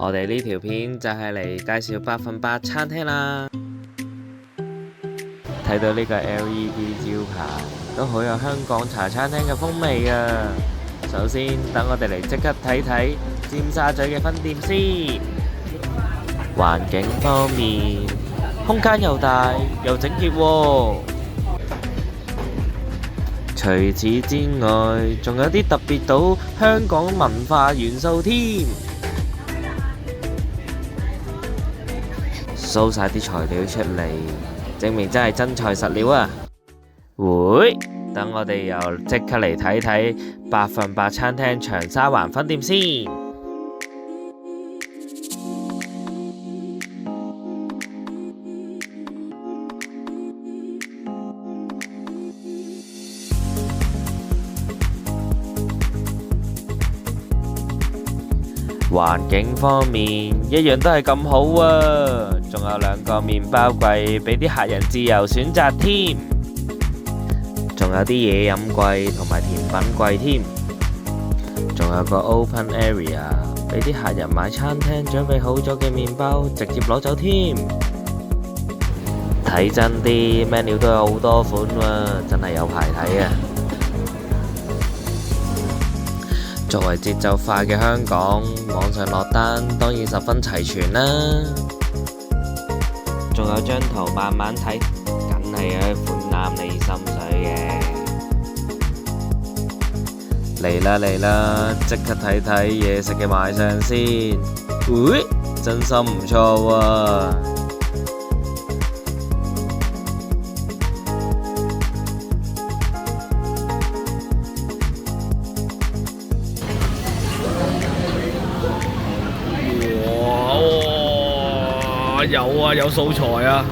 我哋呢條片就係嚟介紹100% 餐廳啦。睇到呢個 LED 招牌，都好有香港茶餐廳嘅風味啊！首先，等我哋嚟即刻睇睇尖沙咀嘅分店先。環境方面，空間又大又整潔喎。除此之外，仲有啲特別到香港文化元素添。掃晒啲材料出嚟，證明真係真材實料啊！會，等我哋又即刻嚟睇睇100% 餐廳長沙灣分店先。環境方面一樣都係咁好啊，仲有2個麵包櫃俾啲客人自由選擇添，仲有啲嘢飲櫃同埋甜品櫃添，仲有個 open area 俾啲客人買餐廳準備好咗嘅麵包直接攞走添。睇真啲 menu 都有好多款喎，真係有排睇啊！作為節奏快嘅香港，網上落單當然十分齊全啦。仲有張圖慢慢睇，梗係有一款啱你心水嘅。嚟啦嚟啦，即刻睇睇嘢食嘅賣相先。喂，真心唔錯喎！有啊，有素材啊！